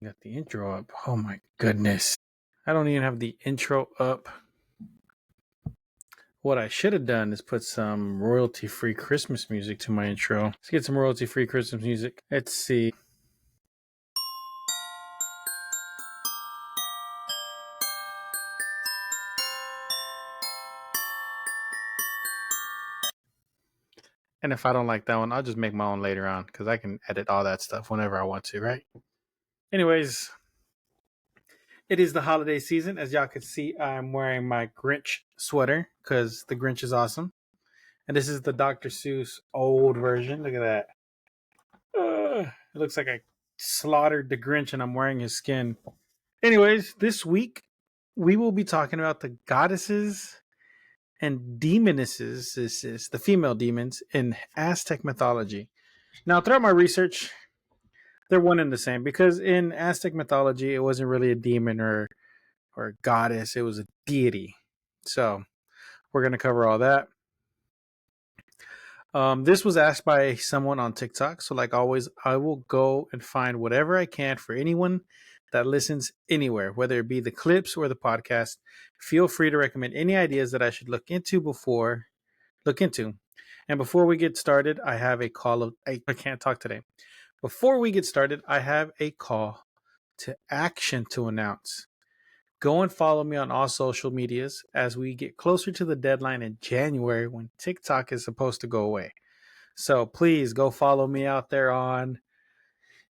Got the intro up. Oh my goodness. I don't even have the intro up. What I should have done is put some royalty-free Christmas music to my intro. Let's get some royalty-free Christmas music. Let's see. And if I don't like that one, I'll just make my own later on because I can edit all that stuff whenever I want to, right? Anyways, it is the holiday season. As y'all can see, I'm wearing my Grinch sweater because the Grinch is awesome. And this is the Dr. Seuss old version. Look at that. It looks like I slaughtered the Grinch and I'm wearing his skin. Anyways, this week we will be talking about the goddesses and demonesses, this is the female demons in Aztec mythology. Now, throughout my research, they're one and the same because in Aztec mythology, it wasn't really a demon or a goddess, it was a deity. So, we're going to cover all that. This was asked by someone on TikTok. So, like always, I will go and find whatever I can for anyone that listens anywhere, whether it be the clips or the podcast. Feel free to recommend any ideas that I should look into. And before we get started, I have a call of I can't talk today. Before we get started, I have a call to action to announce. Go and follow me on all social medias as we get closer to the deadline in January when TikTok is supposed to go away. So please go follow me out there on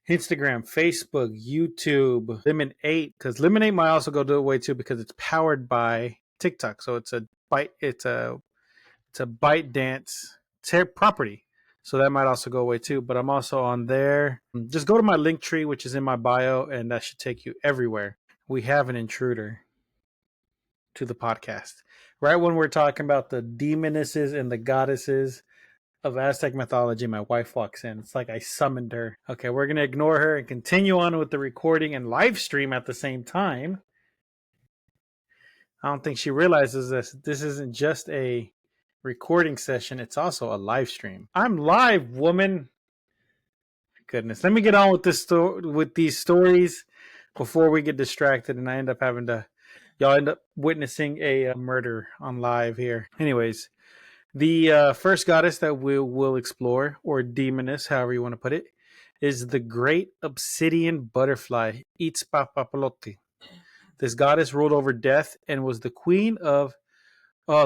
Instagram, Facebook, YouTube, Lemon8, because Lemon8 might also go away too because it's powered by TikTok. So it's a bite dance property. So that might also go away too. But I'm also on there. Just go to my link tree, which is in my bio, and that should take you everywhere. We have an intruder to the podcast. Right when we're talking about the demonesses and the goddesses of Aztec mythology, my wife walks in. It's like I summoned her. Okay, we're going to ignore her and continue on with the recording and live stream at the same time. I don't think she realizes this isn't just a recording session, it's also a live stream. I'm live, woman. Goodness. Let me get on with these stories before we get distracted and I end up y'all end up witnessing a murder on live here. Anyways, the first goddess that we will explore, or demoness, however you want to put it, is the great obsidian butterfly, Itzpapa Lothi. This goddess ruled over death and was the queen of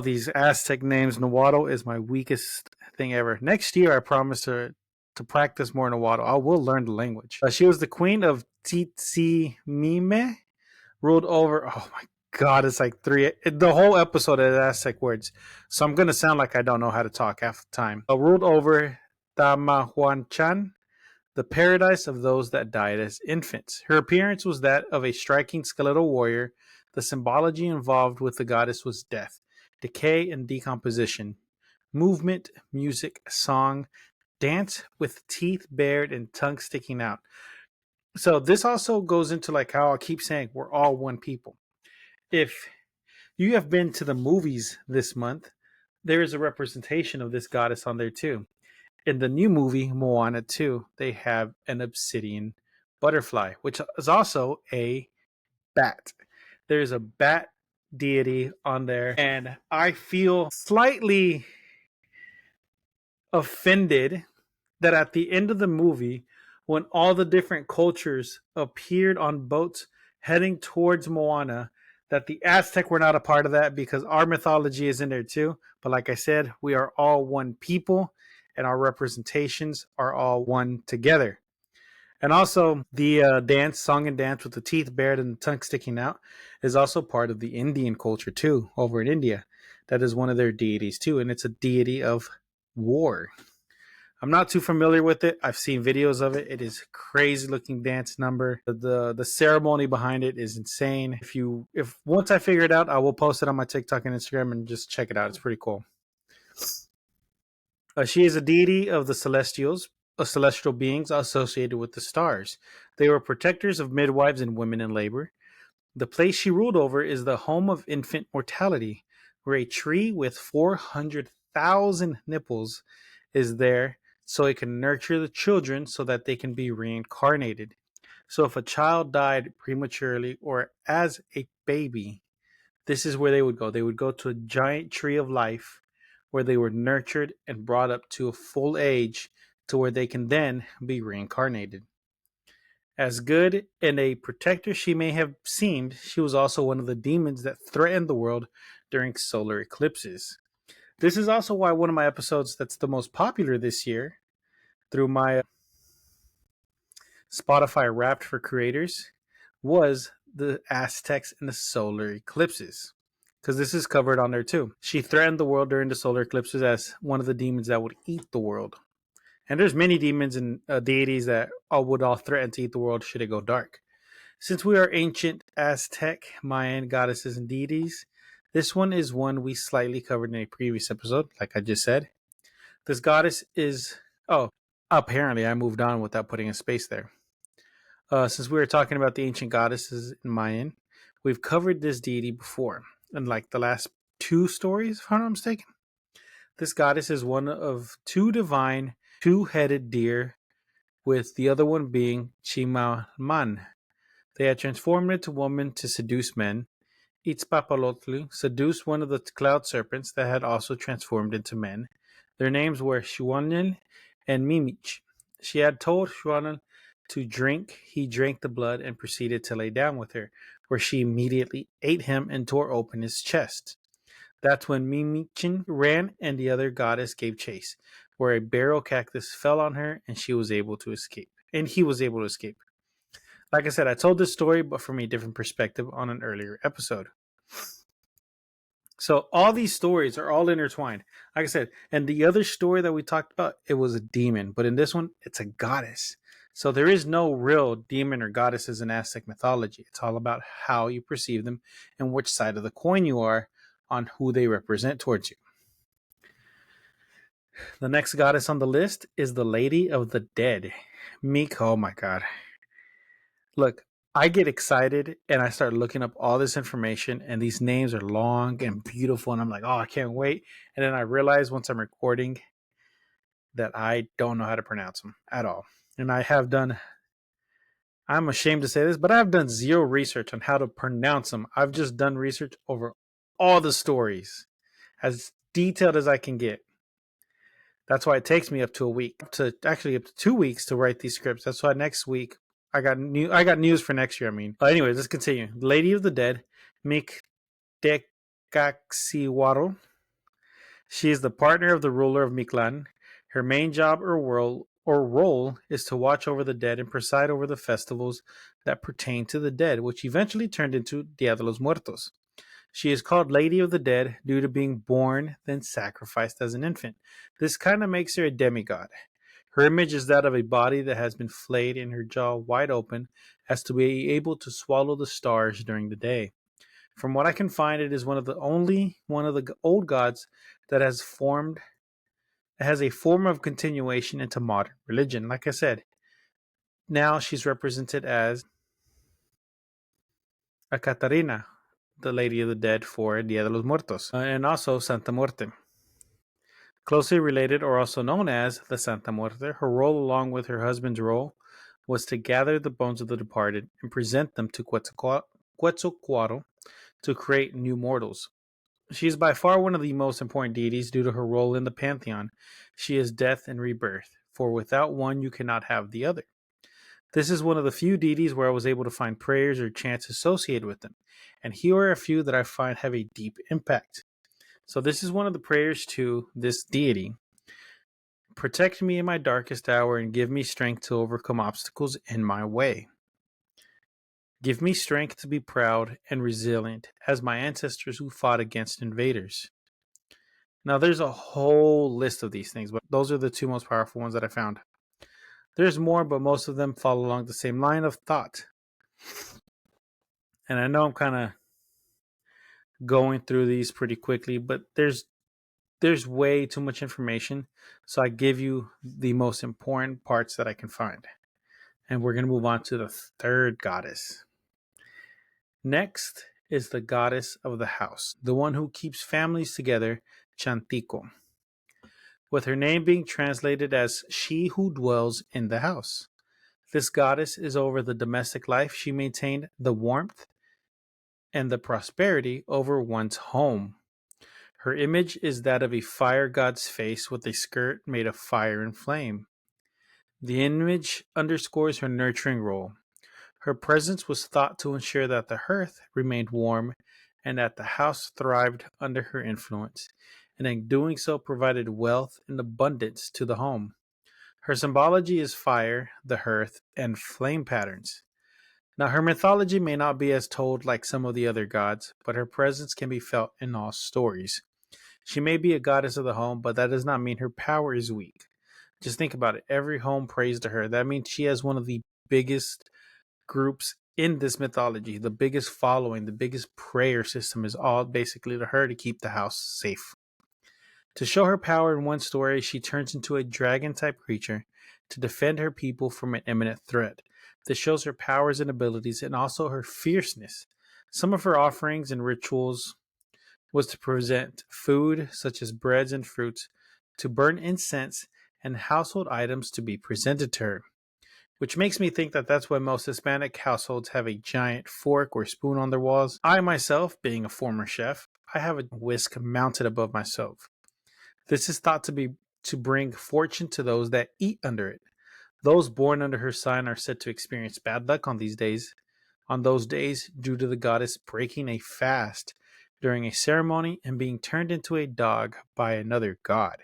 these Aztec names. Nahuatl is my weakest thing ever. Next year, I promise to practice more Nahuatl. I will learn the language. She was the queen of Tzitzimime, ruled over. Oh my God, it's like the whole episode is Aztec words. So I'm going to sound like I don't know how to talk half the time. Ruled over Tamahuanchan, the paradise of those that died as infants. Her appearance was that of a striking skeletal warrior. The symbology involved with the goddess was death, decay, and decomposition. Movement, music, song, dance with teeth bared and tongue sticking out. So this also goes into like how I keep saying we're all one people. If you have been to the movies this month, there is a representation of this goddess on there too. In the new movie, Moana 2, they have an obsidian butterfly, which is also a bat. There's a bat deity on there, and I feel slightly offended that at the end of the movie, when all the different cultures appeared on boats heading towards Moana, that the Aztec were not a part of that because our mythology is in there too. But like I said, we are all one people and our representations are all one together. And also the song and dance with the teeth bared and the tongue sticking out is also part of the Indian culture too, over in India. That is one of their deities too, and it's a deity of war. I'm not too familiar with it. I've seen videos of it. It is a crazy looking dance number. The ceremony behind it is insane. If once I figure it out, I will post it on my TikTok and Instagram and just check it out. It's pretty cool. She is a deity of the celestial beings associated with the stars. They were protectors of midwives and women in labor. The place she ruled over is the home of infant mortality, where a tree with 400,000 nipples is there so it can nurture the children so that they can be reincarnated. So if a child died prematurely or as a baby, this is where they would go. They would go to a giant tree of life where they were nurtured and brought up to a full age to where they can then be reincarnated. As good and a protector she may have seemed, she was also one of the demons that threatened the world during solar eclipses. This is also why one of my episodes that's the most popular this year through my Spotify Wrapped for Creators was the Aztecs and the solar eclipses. Because this is covered on there too. She threatened the world during the solar eclipses as one of the demons that would eat the world. And there's many demons and deities that would all threaten to eat the world should it go dark. Since we are ancient Aztec, Mayan goddesses and deities, this one is one we slightly covered in a previous episode, like I just said. This goddess is... Oh, apparently I moved on without putting a space there. Since we were talking about the ancient goddesses in Mayan, we've covered this deity before in like the last 2 stories, if I'm not mistaken. This goddess is one of 2 divine, 2-headed deer, with the other one being Chimalman. They had transformed into women to seduce men. Itzpapa Lothi seduced one of the cloud serpents that had also transformed into men. Their names were Cihuacoatl and Mimich. She had told Cihuacoatl to drink. He drank the blood and proceeded to lay down with her, where she immediately ate him and tore open his chest. That's when Mimichin ran and the other goddess gave chase, where a barrel cactus fell on her and she was able to escape. And he was able to escape. Like I said, I told this story, but from a different perspective on an earlier episode. So all these stories are all intertwined. Like I said, and the other story that we talked about, it was a demon. But in this one, it's a goddess. So there is no real demon or goddesses in Aztec mythology. It's all about how you perceive them and which side of the coin you are on who they represent towards you. The next goddess on the list is the Lady of the Dead. Meek, oh my God. Look, I get excited and I start looking up all this information, and these names are long and beautiful, and I'm like, oh, I can't wait. And then I realize once I'm recording that I don't know how to pronounce them at all. And I'm ashamed to say this, but I've done 0 research on how to pronounce them. I've just done research over all the stories, as detailed as I can get. That's why it takes me up to a week, up to 2 weeks to write these scripts. That's why next week I got news for next year. Anyways, let's continue. Lady of the Dead, Mictecacihuatl. She is the partner of the ruler of Mictlan. Her main job or role is to watch over the dead and preside over the festivals that pertain to the dead, which eventually turned into Dia de los Muertos. She is called Lady of the Dead due to being born, then sacrificed as an infant. This kind of makes her a demigod. Her image is that of a body that has been flayed and her jaw wide open as to be able to swallow the stars during the day. From what I can find, it is one of the old gods that has a form of continuation into modern religion. Like I said, now she's represented as a Catarina, the Lady of the Dead for Dia de los Muertos, and also Santa Muerte. Closely related, or also known as the Santa Muerte, her role, along with her husband's role, was to gather the bones of the departed and present them to Quetzalcoatl to create new mortals. She is by far one of the most important deities due to her role in the pantheon. She is death and rebirth, for without one you cannot have the other. This is one of the few deities where I was able to find prayers or chants associated with them, and here are a few that I find have a deep impact. So this is one of the prayers to this deity. Protect me in my darkest hour and give me strength to overcome obstacles in my way. Give me strength to be proud and resilient as my ancestors who fought against invaders. Now, there's a whole list of these things, but those are the 2 most powerful ones that I found. There's more, but most of them follow along the same line of thought. And I know I'm kind of going through these pretty quickly, but there's way too much information, so I give you the most important parts that I can find. And we're going to move on to the 3rd goddess. Next is the goddess of the house, the one who keeps families together, Chantico, with her name being translated as she who dwells in the house. This goddess is over the domestic life. She maintained the warmth and the prosperity over one's home. Her image is that of a fire god's face with a skirt made of fire and flame. The image underscores her nurturing role. Her presence was thought to ensure that the hearth remained warm and that the house thrived under her influence, and in doing so provided wealth and abundance to the home. Her symbology is fire, the hearth, and flame patterns. Now, her mythology may not be as told like some of the other gods, but her presence can be felt in all stories. She may be a goddess of the home, but that does not mean her power is weak. Just think about it. Every home prays to her. That means she has one of the biggest groups in this mythology. The biggest following, the biggest prayer system is all basically to her to keep the house safe. To show her power in one story, she turns into a dragon type creature to defend her people from an imminent threat. This shows her powers and abilities and also her fierceness. Some of her offerings and rituals was to present food, such as breads and fruits, to burn incense, and household items to be presented to her. Which makes me think that that's why most Hispanic households have a giant fork or spoon on their walls. I myself, being a former chef, I have a whisk mounted above my stove. This is thought to bring fortune to those that eat under it. Those born under her sign are said to experience bad luck on those days due to the goddess breaking a fast during a ceremony and being turned into a dog by another god.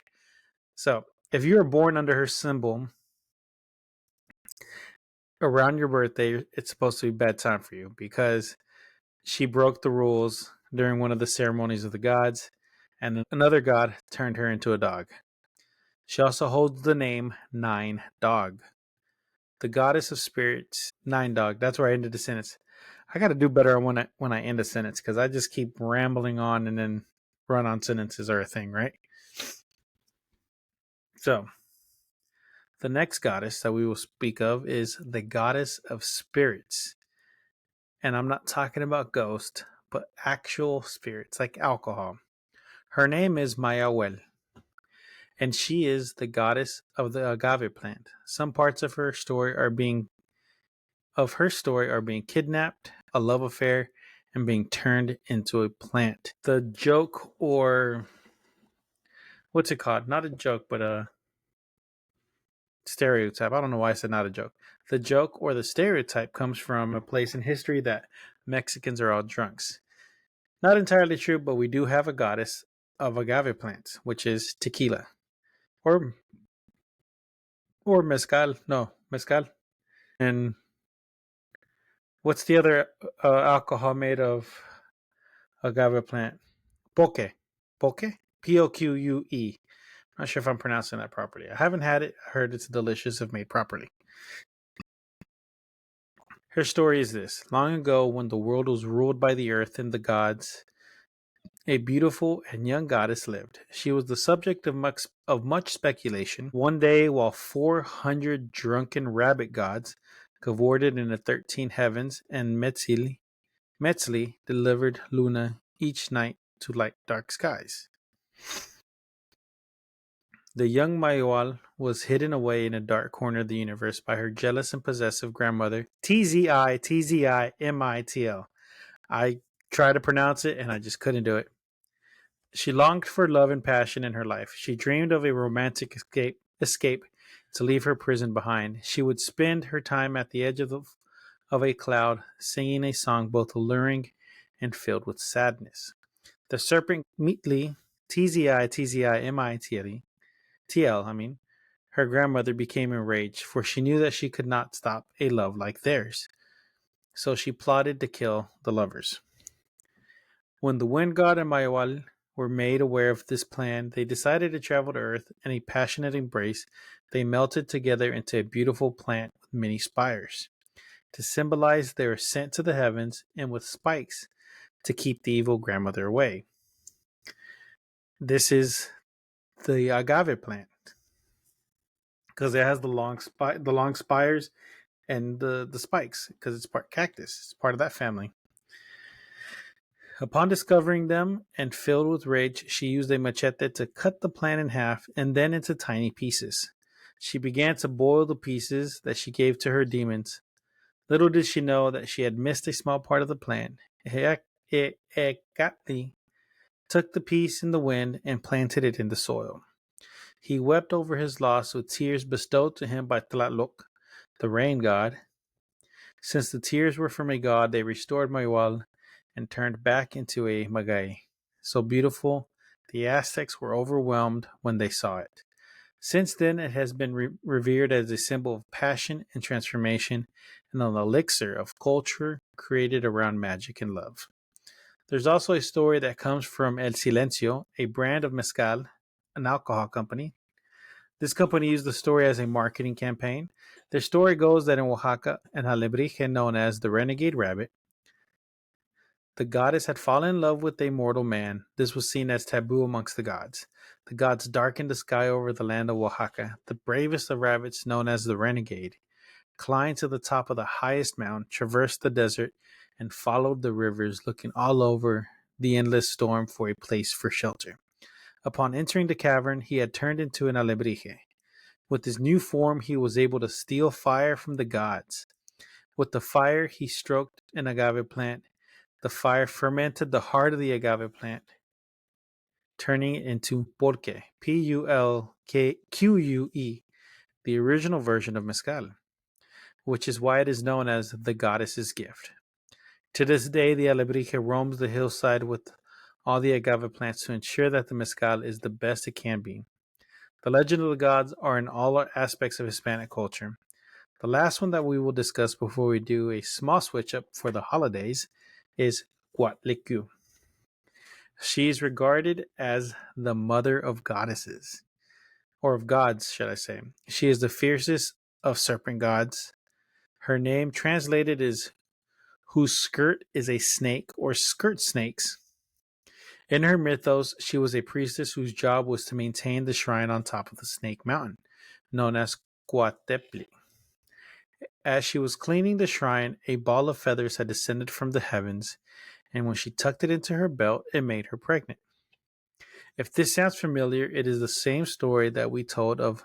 So, if you are born under her symbol around your birthday, it's supposed to be bad time for you because she broke the rules during one of the ceremonies of the gods, and another god turned her into a dog. She also holds the name Nine Dog. The goddess of spirits, Nine Dog. That's where I ended the sentence. I got to do better when I end a sentence because I just keep rambling on and then run-on sentences are a thing, right? So, the next goddess that we will speak of is the goddess of spirits. And I'm not talking about ghosts, but actual spirits like alcohol. Her name is Mayahuel, and she is the goddess of the agave plant. Some parts of her story are being kidnapped, a love affair, and being turned into a plant. The joke, or what's it called? Not a joke, but a stereotype. I don't know why I said not a joke. The joke or the stereotype comes from a place in history that Mexicans are all drunks. Not entirely true, but we do have a goddess of agave plants, which is tequila. Or mezcal. No, mezcal. And what's the other alcohol made of agave plant? Poke. Poke? Poque. Not sure if I'm pronouncing that properly. I haven't had it. I heard it's delicious if made properly. Her story is this. Long ago, when the world was ruled by the earth and the gods, a beautiful and young goddess lived. She was the subject of much speculation. One day, while 400 drunken rabbit gods cavorted in the 13 heavens, and Metzli delivered Luna each night to light dark skies. The young Mayahuel was hidden away in a dark corner of the universe by her jealous and possessive grandmother, Tzimmitl. I tried to pronounce it and I just couldn't do it. She longed for love and passion in her life. She dreamed of a romantic escape to leave her prison behind. She would spend her time at the edge of a cloud, singing a song both alluring and filled with sadness. The serpent Mitli, Tzimmitl, her grandmother became enraged, for she knew that she could not stop a love like theirs. So she plotted to kill the lovers. When the wind god and Mayahuel were made aware of this plan, they decided to travel to Earth. In a passionate embrace, they melted together into a beautiful plant with many spires. To symbolize their ascent to the heavens, and with spikes to keep the evil grandmother away. This is the agave plant because it has the long spires and the spikes because it's part cactus. It's part of that family. Upon discovering them and filled with rage, she used a machete to cut the plant in half and then into tiny pieces. She began to boil the pieces that she gave to her demons. Little did she know that she had missed a small part of the plan. Cuatlicue took the piece in the wind and planted it in the soil. He wept over his loss with tears bestowed to him by Tlaloc, the rain god. Since the tears were from a god, they restored Mayahuel and turned back into a Magay. So beautiful, the Aztecs were overwhelmed when they saw it. Since then, it has been revered as a symbol of passion and transformation and an elixir of culture created around magic and love. There's also a story that comes from El Silencio, a brand of mezcal, an alcohol company. This company used the story as a marketing campaign. Their story goes that in Oaxaca, an alebrije known as the Renegade Rabbit, the goddess had fallen in love with a mortal man. This was seen as taboo amongst the gods. The gods darkened the sky over the land of Oaxaca. The bravest of rabbits, known as the Renegade, climbed to the top of the highest mountain, traversed the desert, and followed the rivers, looking all over the endless storm for a place for shelter. Upon entering the cavern, he had turned into an alebrije. With his new form, he was able to steal fire from the gods. With the fire, he stroked an agave plant. The fire fermented the heart of the agave plant, turning it into pulque, Pulque, the original version of mezcal, which is why it is known as the goddess's gift. To this day, the alebrije roams the hillside with all the agave plants to ensure that the mezcal is the best it can be. The legend of the gods are in all aspects of Hispanic culture. The last one that we will discuss before we do a small switch up for the holidays is Cuatlicue. She is regarded as the mother of goddesses, or of gods, should I say. She is the fiercest of serpent gods. Her name translated is whose skirt is a snake or skirt snakes. In her mythos, she was a priestess whose job was to maintain the shrine on top of the Snake Mountain, known as Cuatlicue. As she was cleaning the shrine, a ball of feathers had descended from the heavens, and when she tucked it into her belt, it made her pregnant. If this sounds familiar, it is the same story that we told of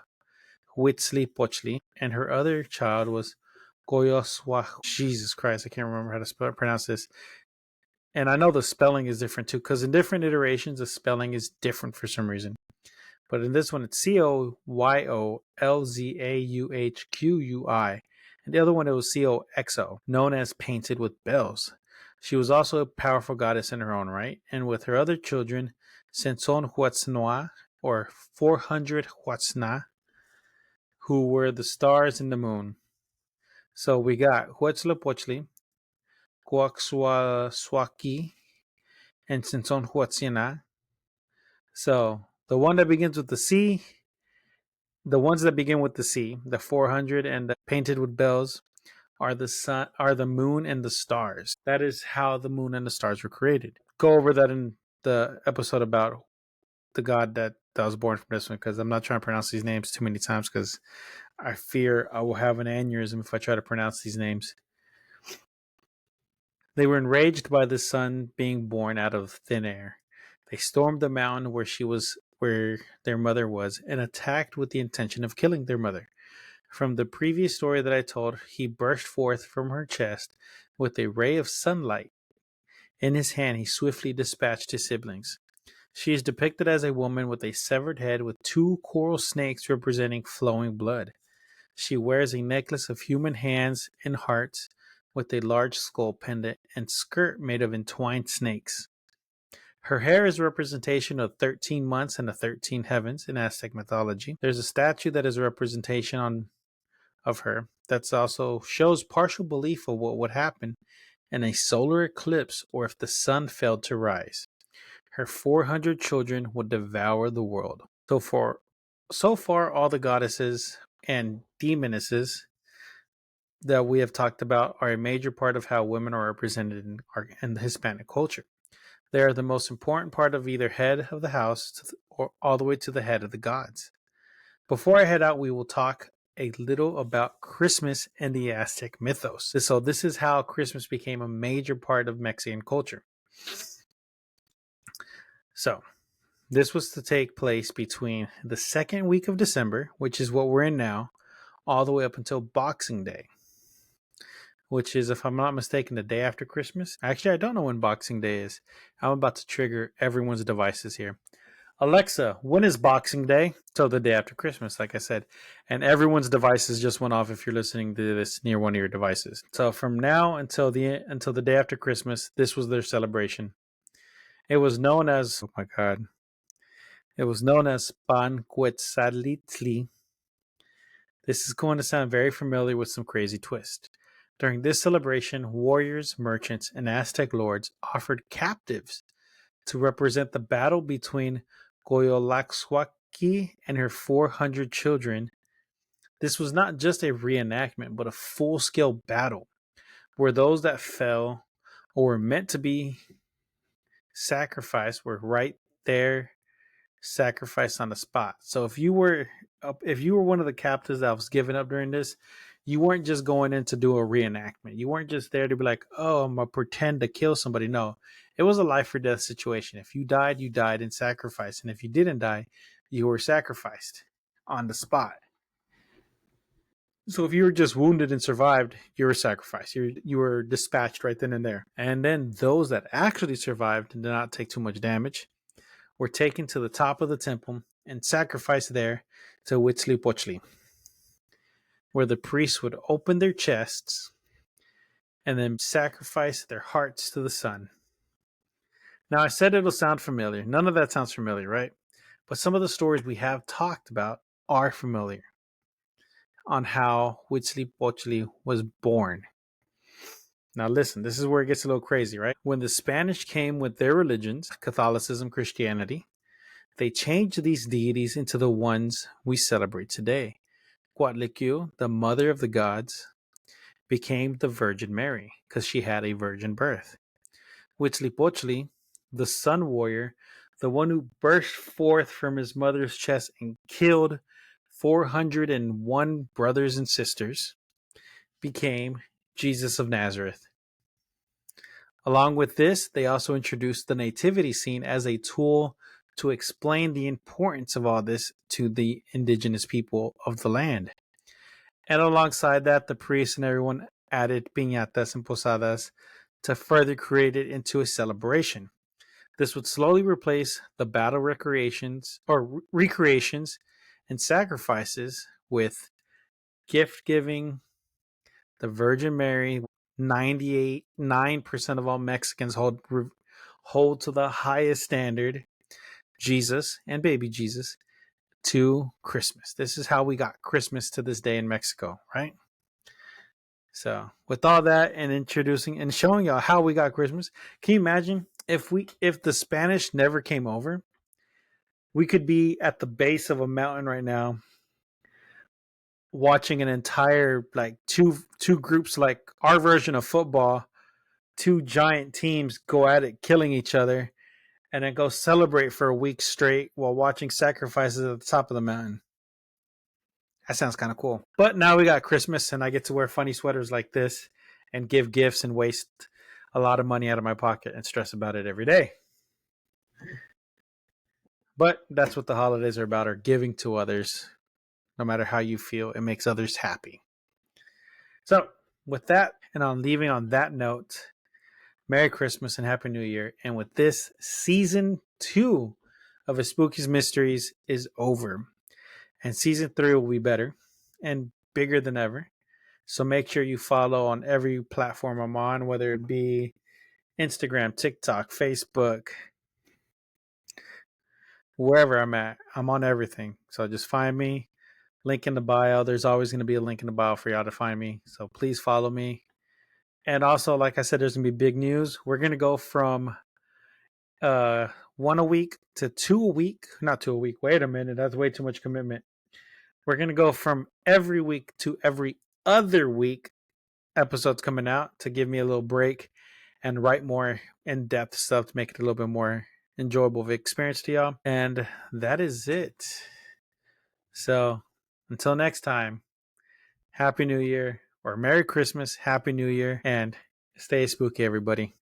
Huitzilopochtli, and her other child was Goyoswah. Jesus Christ, I can't remember how to pronounce this. And I know the spelling is different too, because in different iterations, the spelling is different for some reason. But in this one, it's Coyolzauhqui. And the other one, it was Coxo, known as Painted with Bells. She was also a powerful goddess in her own right. And with her other children, Senson Huatznoa, or 400 Huatzna, who were the stars in the moon. So we got Huitzilopochtli, Coaxuaswaki, and Senson Huatzina. So the one that begins with the C, the ones that begin with the C, the 400 and the Painted with Bells, are the sun, are the moon and the stars. That is how the moon and the stars were created. Go over that in the episode about the god that was born from this one, because I'm not trying to pronounce these names too many times, because I fear I will have an aneurysm if I try to pronounce these names. They were enraged by the sun being born out of thin air. They stormed the mountain where their mother was, and attacked with the intention of killing their mother. From the previous story that I told, he burst forth from her chest with a ray of sunlight. In his hand, he swiftly dispatched his siblings. She is depicted as a woman with a severed head with two coral snakes representing flowing blood. She wears a necklace of human hands and hearts with a large skull pendant and skirt made of entwined snakes. Her hair is a representation of 13 months and the 13 heavens in Aztec mythology. There's a statue that is a representation of her that also shows partial belief of what would happen in a solar eclipse or if the sun failed to rise. Her 400 children would devour the world. So far, all the goddesses and demonesses that we have talked about are a major part of how women are represented in the Hispanic culture. They are the most important part of either head of the house or all the way to the head of the gods. Before I head out, we will talk a little about Christmas and the Aztec mythos. So this is how Christmas became a major part of Mexican culture. So This was to take place between the second week of December, which is what we're in now, all the way up until Boxing Day, which is, if I'm not mistaken, the day after Christmas. Actually, I don't know when Boxing Day is. I'm about to trigger everyone's devices here. Alexa, when is Boxing Day? So the day after Christmas, like I said. And everyone's devices just went off if you're listening to this near one of your devices. So from now until the day after Christmas, this was their celebration. It was known as, oh my God, it was known as Pan Quetzalitli. This is going to sound very familiar with some crazy twist. During this celebration, warriors, merchants, and Aztec lords offered captives to represent the battle between Cuatlicue and her 400 children. This was not just a reenactment, but a full-scale battle where those that fell or were meant to be sacrificed were right there, sacrificed on the spot. So if you were one of the captives that was given up during this, you weren't just going in to do a reenactment. You weren't just there to be like, oh, I'm gonna pretend to kill somebody. No, it was a life or death situation. If you died, you died in sacrifice, and if you didn't die, you were sacrificed on the spot. So if you were just wounded and survived, you were sacrificed. You were dispatched right then and there. And then those that actually survived and did not take too much damage were taken to the top of the temple and sacrificed there to Huitzilopochtli, where the priests would open their chests and then sacrifice their hearts to the sun. Now, I said it'll sound familiar. None of that sounds familiar, right? But some of the stories we have talked about are familiar on how Huitzilopochtli was born. Now, listen, this is where it gets a little crazy, right? When the Spanish came with their religions, Catholicism, Christianity, they changed these deities into the ones we celebrate today. Cuatlicue, the mother of the gods, became the Virgin Mary because she had a virgin birth. Huitzilopochtli, the sun warrior, the one who burst forth from his mother's chest and killed 401 brothers and sisters, became Jesus of Nazareth. Along with this, they also introduced the nativity scene as a tool to explain the importance of all this to the indigenous people of the land. And alongside that, the priests and everyone added piñatas and posadas to further create it into a celebration. This would slowly replace the battle recreations and sacrifices with gift giving, the Virgin Mary. 98.9% of all Mexicans hold to the highest standard, Jesus and baby Jesus, to Christmas. This is how we got Christmas to this day in Mexico, right? So with all that and introducing and showing y'all how we got Christmas, can you imagine if the Spanish never came over, we could be at the base of a mountain right now watching an entire like two groups, like our version of football, two giant teams go at it, killing each other, and then go celebrate for a week straight while watching sacrifices at the top of the mountain. That sounds kind of cool. But now we got Christmas, and I get to wear funny sweaters like this and give gifts and waste a lot of money out of my pocket and stress about it every day. But that's what the holidays are about, are giving to others. No matter how you feel, it makes others happy. So with that, and on leaving on that note, Merry Christmas and Happy New Year. And with this, season 2 of A Spooky's Mysteries is over. And season 3 will be better and bigger than ever. So make sure you follow on every platform I'm on, whether it be Instagram, TikTok, Facebook, wherever I'm at. I'm on everything. So just find me. Link in the bio. There's always going to be a link in the bio for y'all to find me. So please follow me. And also, like I said, there's going to be big news. We're going to go from 1 a week to 2 a week. Not 2 a week. Wait a minute. That's way too much commitment. We're going to go from every week to every other week episodes coming out to give me a little break and write more in-depth stuff to make it a little bit more enjoyable of experience to y'all. And that is it. So until next time, Happy New Year, or Merry Christmas, Happy New Year, and stay spooky, everybody.